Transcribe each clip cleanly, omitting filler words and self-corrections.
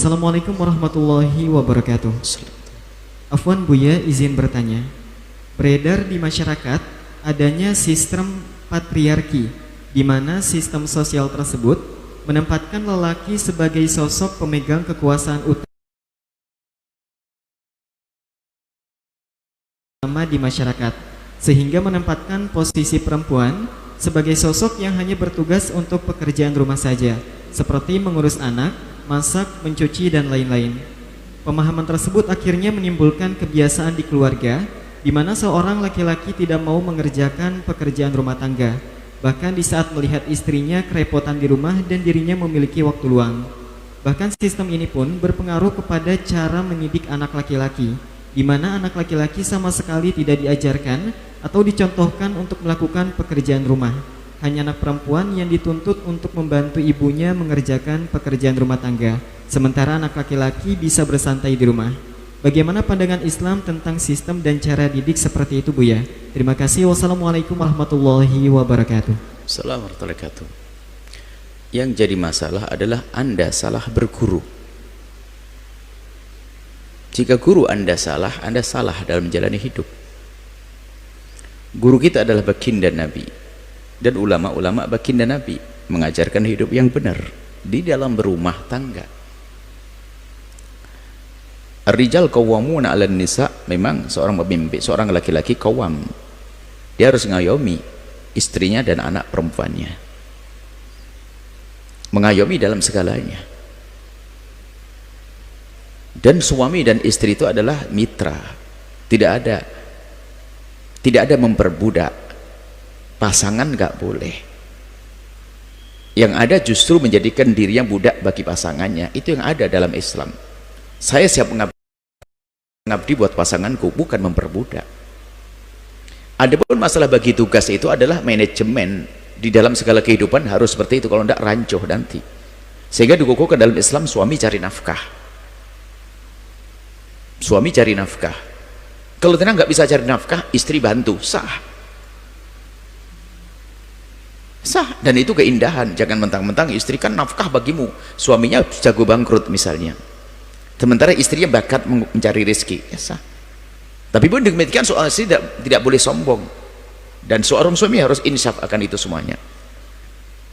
Assalamualaikum warahmatullahi wabarakatuh. Afwan Buya, izin bertanya. Beredar di masyarakat adanya sistem patriarki, di mana sistem sosial tersebut menempatkan lelaki sebagai sosok pemegang kekuasaan utama di masyarakat, sehingga menempatkan posisi perempuan sebagai sosok yang hanya bertugas untuk pekerjaan rumah saja, seperti mengurus anak, masak, mencuci, dan lain-lain. Pemahaman tersebut akhirnya menimbulkan kebiasaan di keluarga, di mana seorang laki-laki tidak mau mengerjakan pekerjaan rumah tangga, bahkan di saat melihat istrinya kerepotan di rumah dan dirinya memiliki waktu luang. Bahkan sistem ini pun berpengaruh kepada cara mendidik anak laki-laki, di mana anak laki-laki sama sekali tidak diajarkan atau dicontohkan untuk melakukan pekerjaan rumah. Hanya anak perempuan yang dituntut untuk membantu ibunya mengerjakan pekerjaan rumah tangga, sementara anak laki-laki bisa bersantai di rumah. Bagaimana pandangan Islam tentang sistem dan cara didik seperti itu, Buya? Terima kasih. Wassalamualaikum warahmatullahi wabarakatuh. Assalamualaikum warahmatullahi wabarakatuh. Yang jadi masalah adalah Anda salah berguru. Jika guru Anda salah dalam menjalani hidup. Guru kita adalah baginda Nabi, dan ulama-ulama baginda Nabi mengajarkan hidup yang benar di dalam berumah tangga. Ar-rijal qawwamuna 'alan nisa, memang seorang pemimpin, seorang laki-laki qawwam, dia harus mengayomi istrinya dan anak perempuannya, mengayomi dalam segalanya. Dan suami dan istri itu adalah mitra, tidak ada memperbudak. Pasangan nggak boleh. Yang ada justru menjadikan dirinya budak bagi pasangannya. Itu yang ada dalam Islam. Saya siap mengabdi buat pasanganku, bukan memperbudak. Adapun masalah bagi tugas itu adalah manajemen di dalam segala kehidupan, harus seperti itu. Kalau tidak rancuh nanti. Sehingga dikukuhkan dalam Islam, suami cari nafkah. Suami cari nafkah. Kalau tenang nggak bisa cari nafkah, istri bantu, sah. Sah, dan itu keindahan. Jangan mentang-mentang istri kan nafkah bagimu, suaminya jago bangkrut misalnya, sementara istrinya bakat mencari rezeki, ya sah. Tapi pun demikian soal istri tidak boleh sombong, dan seorang suami harus insaf akan itu semuanya.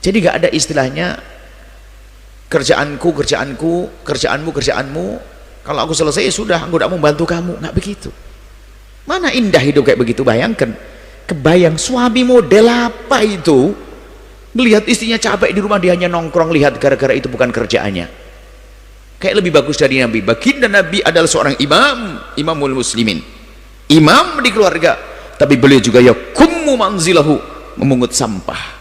Jadi gak ada istilahnya kerjaanku, kerjaanmu, kalau aku selesai sudah, aku tidak mau bantu kamu. Nggak begitu. Mana indah hidup kayak begitu. Bayangkan, kebayang suami model apa itu, melihat istrinya capek di rumah, dia hanya nongkrong, lihat gara-gara itu bukan kerjaannya. Kayak lebih bagus dari Nabi. Baginda Nabi adalah seorang imamul muslimin, imam di keluarga, tapi beliau juga yakummu manzilahu, memungut sampah,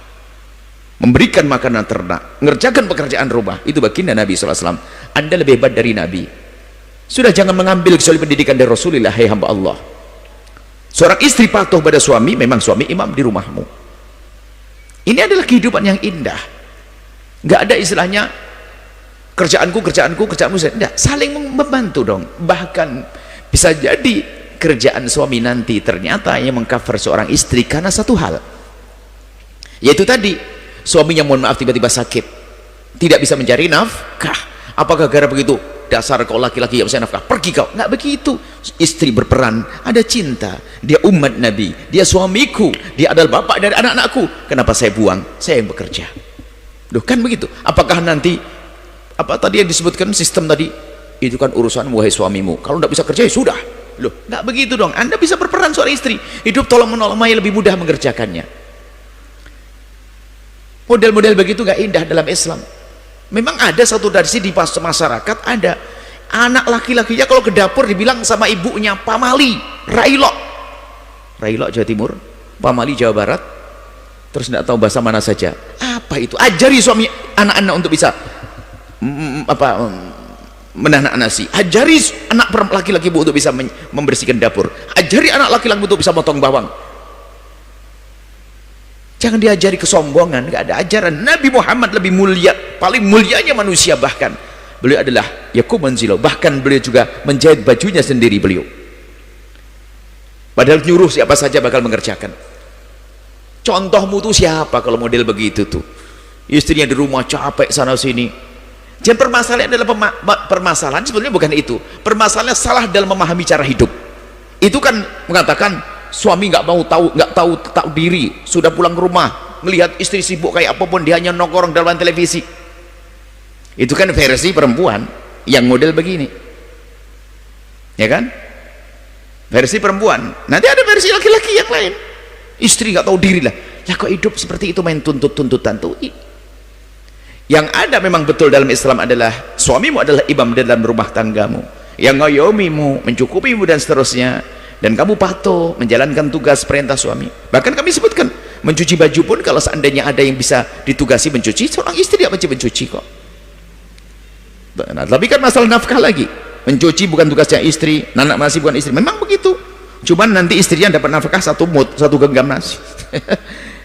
memberikan makanan ternak, mengerjakan pekerjaan rumah. Itu baginda Nabi SAW. Anda lebih hebat dari Nabi. Sudah, jangan mengambil kecuali pendidikan dari Rasulullah. Hai hamba Allah, seorang istri patuh pada suami, memang suami imam di rumahmu. Ini adalah kehidupan yang indah. Nggak ada istilahnya kerjaanmu, tidak, saling membantu dong. Bahkan bisa jadi kerjaan suami nanti ternyata yang mengcover seorang istri karena satu hal, yaitu tadi, suaminya mohon maaf tiba-tiba sakit, tidak bisa mencari nafkah. Apakah gara begitu, dasar kau laki-laki yang bisa nafkah, pergi kau? Nggak begitu. Istri berperan, ada cinta, dia umat Nabi, dia suamiku, dia adalah bapak dari anak-anakku, kenapa saya buang, saya yang bekerja. Loh, kan begitu. Apakah nanti apa tadi yang disebutkan sistem tadi, itu kan urusan wahai suamimu, kalau tidak bisa kerja ya sudah. Loh, nggak begitu dong. Anda bisa berperan seorang istri, hidup tolong menolong, lebih mudah mengerjakannya. Model-model begitu nggak indah dalam Islam. Memang ada satu tradisi di masyarakat, ada anak laki-lakinya kalau ke dapur dibilang sama ibunya pamali, railok Jawa Timur, pamali Jawa Barat, terus tidak tahu bahasa mana saja. Apa itu? Ajari suami anak-anak untuk bisa menanak nasi, ajari anak laki-laki untuk bisa membersihkan dapur, ajari anak laki-laki untuk bisa potong bawang. Jangan diajari kesombongan. Nggak ada ajaran. Nabi Muhammad lebih mulia, paling mulianya manusia, bahkan beliau adalah yakum manzilau, bahkan beliau juga menjahit bajunya sendiri beliau, padahal nyuruh siapa saja bakal mengerjakan. Contohmu tuh siapa kalau model begitu tuh? Istrinya di rumah capek sana sini, Jadi permasalahan adalah permasalahan sebetulnya bukan itu. Permasalahannya salah dalam memahami cara hidup. Itu kan mengatakan suami nggak tahu diri, sudah pulang ke rumah melihat istri sibuk kayak apapun dia hanya nongkrong dalam televisi. Itu kan versi perempuan yang model begini, ya kan? Versi perempuan. Nanti ada versi laki-laki yang lain. Istri nggak tahu diri lah. Ya kok hidup seperti itu, main tuntutan tuh. Yang ada memang betul dalam Islam adalah suamimu adalah imam dalam rumah tanggamu, yang ngayomimu, mencukupimu dan seterusnya, dan kamu patuh menjalankan tugas perintah suami. Bahkan kami sebutkan mencuci baju pun kalau seandainya ada yang bisa ditugasi mencuci, seorang istri dia wajib mencuci kok. Nah, tapi kan masalah nafkah lagi, mencuci bukan tugasnya istri, nanak masih bukan istri, memang begitu. Cuman nanti istrinya dapat nafkah satu genggam nasi.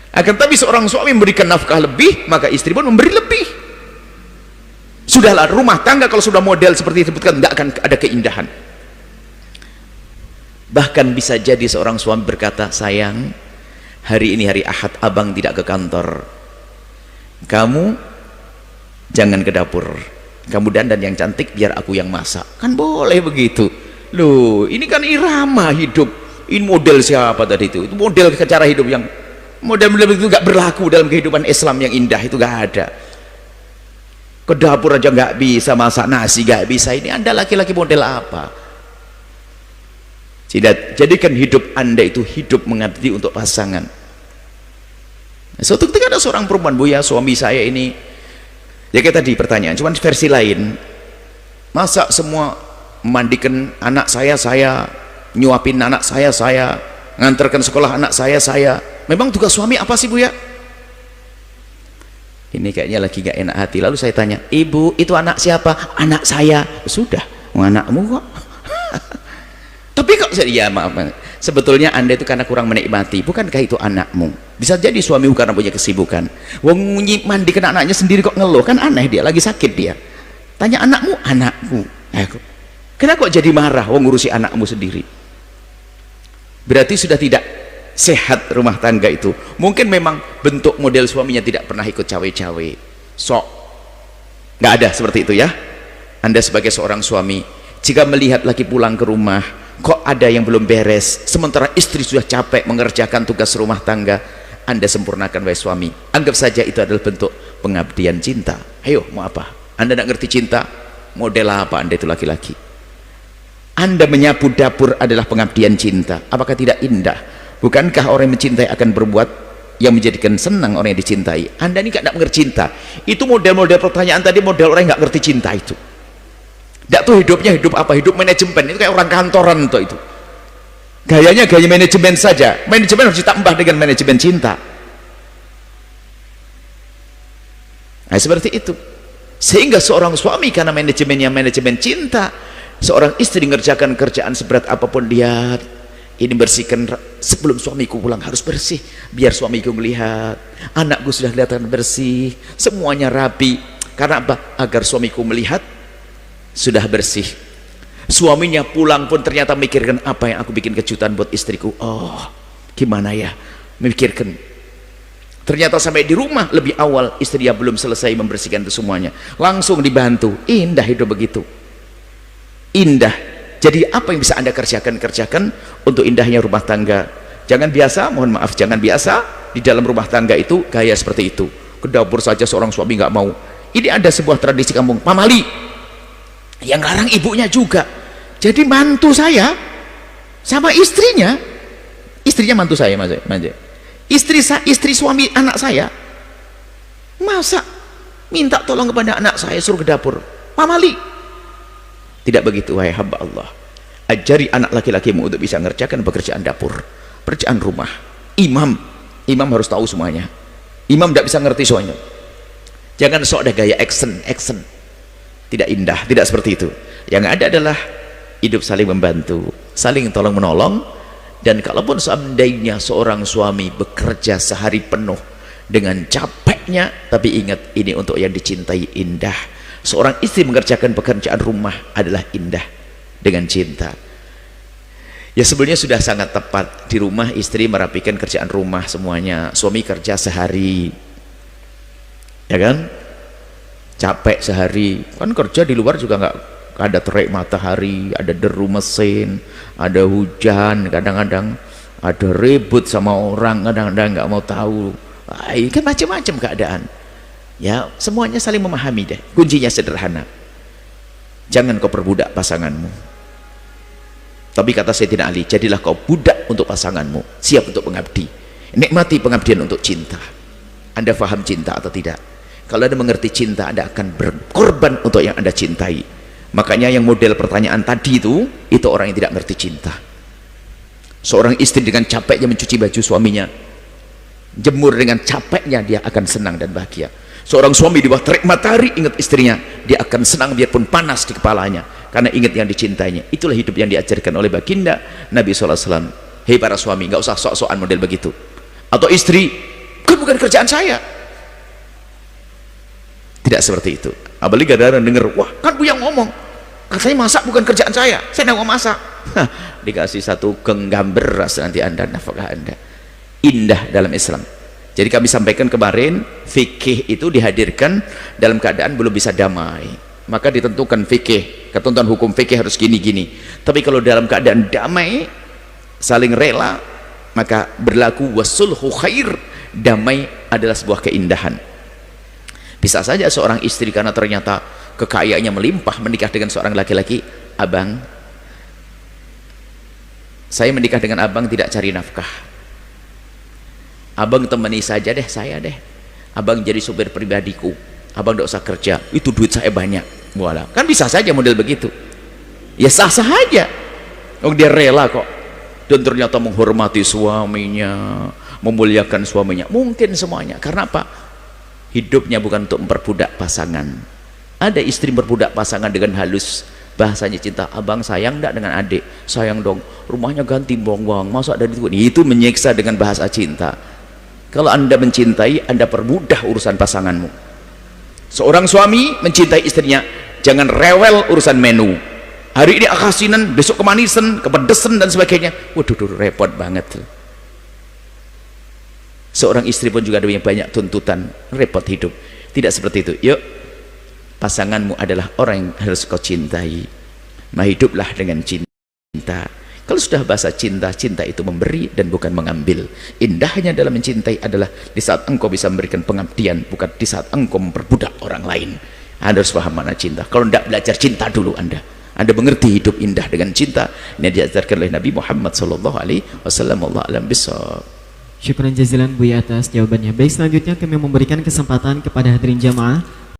Akan tapi seorang suami memberikan nafkah lebih, maka istri pun memberi lebih. Sudahlah, rumah tangga kalau sudah model seperti disebutkan tidak akan ada keindahan. Bahkan bisa jadi seorang suami berkata, sayang, hari ini hari Ahad, abang tidak ke kantor, kamu jangan ke dapur, kamu dandan yang cantik biar aku yang masak. Kan boleh begitu loh. Ini kan irama hidup. Ini model siapa tadi itu model cara hidup yang model-model itu gak berlaku dalam kehidupan Islam yang indah. Itu gak ada. Ke dapur aja gak bisa masak nasi, gak bisa. Ini anda laki-laki model apa? Jadikan hidup anda itu hidup mengabdi untuk pasangan. Suatu ketika ada seorang perempuan, Bu ya, suami saya ini, ya kayak tadi pertanyaan, cuman versi lain, masa semua memandikan anak saya nyuapin anak saya ngantarkan sekolah anak saya. Memang tugas suami apa sih, Bu ya? Ini kayaknya lagi gak enak hati. Lalu saya tanya, ibu itu anak siapa? Anak saya. Sudah, anakmu kok. Tapi kok ya maaf, sebetulnya anda itu karena kurang menikmati, bukankah itu anakmu? Bisa jadi suamimu karena punya kesibukan. Wong mandikan anaknya sendiri kok ngeluh, kan aneh, dia lagi sakit dia. Tanya anakmu, anakku. Kenapa kok jadi marah wong ngurusi anakmu sendiri? Berarti sudah tidak sehat rumah tangga itu. Mungkin memang bentuk model suaminya tidak pernah ikut cawe-cawe, sok nggak ada seperti itu ya. Anda sebagai seorang suami, jika melihat lagi pulang ke rumah kok ada yang belum beres, sementara istri sudah capek mengerjakan tugas rumah tangga, Anda sempurnakan wahai suami. Anggap saja itu adalah bentuk pengabdian cinta. Ayo, mau apa? Anda tidak ngerti cinta, model apa Anda itu laki-laki? Anda menyapu dapur adalah pengabdian cinta. Apakah tidak indah? Bukankah orang yang mencintai akan berbuat yang menjadikan senang orang yang dicintai? Anda ini tidak mengerti cinta. Itu model-model pertanyaan tadi, model orang yang nggak ngerti cinta itu. Tidak tuh hidupnya hidup apa? Hidup manajemen. Itu kayak orang kantoran tuh itu. Gayanya gaya manajemen saja. Manajemen harus ditambah dengan manajemen cinta. Nah seperti itu. Sehingga seorang suami karena manajemennya manajemen cinta, seorang istri mengerjakan kerjaan seberat apapun dia, ini bersihkan sebelum suamiku pulang harus bersih biar suamiku melihat anakku sudah kelihatan bersih, semuanya rapi. Karena apa? Agar suamiku melihat sudah bersih. Suaminya pulang pun ternyata mikirkan, apa yang aku bikin kejutan buat istriku. Oh gimana ya, memikirkan. Ternyata sampai di rumah lebih awal istrinya belum selesai membersihkan itu semuanya, langsung dibantu. Indah hidup begitu, indah. Jadi apa yang bisa anda kerjakan untuk indahnya rumah tangga. Jangan biasa, mohon maaf, jangan biasa di dalam rumah tangga itu gaya seperti itu. Ke dapur saja seorang suami nggak mau. Ini ada sebuah tradisi kampung pamali yang larang ibunya juga. Jadi mantu saya sama istrinya mantu saya, mas, istri suami anak saya, masa minta tolong kepada anak saya suruh ke dapur, pamali. Tidak begitu wahai hamba Allah. Ajari anak laki-lakimu untuk bisa mengerjakan pekerjaan dapur, pekerjaan rumah. Imam harus tahu semuanya. Imam tidak bisa ngerti semuanya. Jangan sok ada gaya action. Tidak indah, tidak seperti itu. Yang ada adalah hidup saling membantu, saling tolong menolong. Dan kalaupun seandainya seorang suami bekerja sehari penuh dengan capeknya, tapi ingat ini untuk yang dicintai indah. Seorang istri mengerjakan pekerjaan rumah adalah indah dengan cinta. Ya sebenarnya sudah sangat tepat. Di rumah istri merapikan kerjaan rumah semuanya, suami kerja sehari, ya kan? capek sehari, kan kerja di luar juga nggak ada terik matahari, ada deru mesin, ada hujan, kadang-kadang ada ribut sama orang, kadang-kadang nggak mau tahu, kan macam-macam keadaan ya. Semuanya saling memahami deh. Kuncinya sederhana, jangan kau perbudak pasanganmu, tapi kata Sayyidina Ali, jadilah kau budak untuk pasanganmu, siap untuk mengabdi, nikmati pengabdian untuk cinta. Anda faham cinta atau tidak? Kalau Anda mengerti cinta, Anda akan berkorban untuk yang Anda cintai. Makanya yang model pertanyaan tadi itu orang yang tidak ngerti cinta. Seorang istri dengan capeknya mencuci baju suaminya, jemur dengan capeknya, dia akan senang dan bahagia. Seorang suami di bawah terik matahari ingat istrinya, dia akan senang biarpun panas di kepalanya, karena ingat yang dicintainya. Itulah hidup yang diajarkan oleh baginda Nabi SAW. Hei para suami, nggak usah sok-sokan model begitu. Atau istri, kan bukan kerjaan saya. Tidak seperti itu. Apalagi kadang-kadang dengar, wah kan bu yang ngomong, katanya masak bukan kerjaan saya nggak mau masak. Dikasih satu genggam beras nanti Anda, nafkah Anda. Indah dalam Islam. Jadi kami sampaikan kemarin, fikih itu dihadirkan dalam keadaan belum bisa damai, maka ditentukan fikih, ketentuan hukum fikih harus gini-gini. Tapi kalau dalam keadaan damai, saling rela, maka berlaku wasulhu khair, damai adalah sebuah keindahan. Bisa saja seorang istri karena ternyata kekayaannya melimpah menikah dengan seorang laki-laki, abang, saya menikah dengan abang tidak cari nafkah, abang temani saja deh saya deh, abang jadi supir pribadiku, abang tidak usah kerja, itu duit saya banyak. Voilà. Kan bisa saja model begitu, ya sah-sah aja. Oh, dia rela kok, dan ternyata menghormati suaminya, memuliakan suaminya, mungkin semuanya. Karena apa? Hidupnya bukan untuk memperbudak pasangan. Ada istri memperbudak pasangan dengan halus, bahasanya cinta. Abang sayang enggak dengan adik? Sayang dong, rumahnya ganti bong-bong, masa dari itu menyiksa dengan bahasa cinta. Kalau Anda mencintai, Anda permudah urusan pasanganmu. Seorang suami mencintai istrinya, jangan rewel urusan menu. Hari ini akasinan, besok kemanisan, kepedesan dan sebagainya. Waduh, repot banget. Seorang istri pun juga ada yang banyak tuntutan, repot hidup. Tidak seperti itu. Yuk, pasanganmu adalah orang yang harus kau cintai, maka hiduplah dengan cinta. Kalau sudah bahasa cinta, cinta itu memberi dan bukan mengambil. Indahnya dalam mencintai adalah di saat engkau bisa memberikan pengabdian, bukan di saat engkau memperbudak orang lain. Anda harus paham mana cinta. Kalau tidak belajar cinta dulu, Anda mengerti hidup indah dengan cinta. Ini diajarkan oleh Nabi Muhammad SAW. Allah alam bisawab. Syukran jazilan Buya atas jawabannya. Baik, selanjutnya kami memberikan kesempatan kepada hadirin jamaah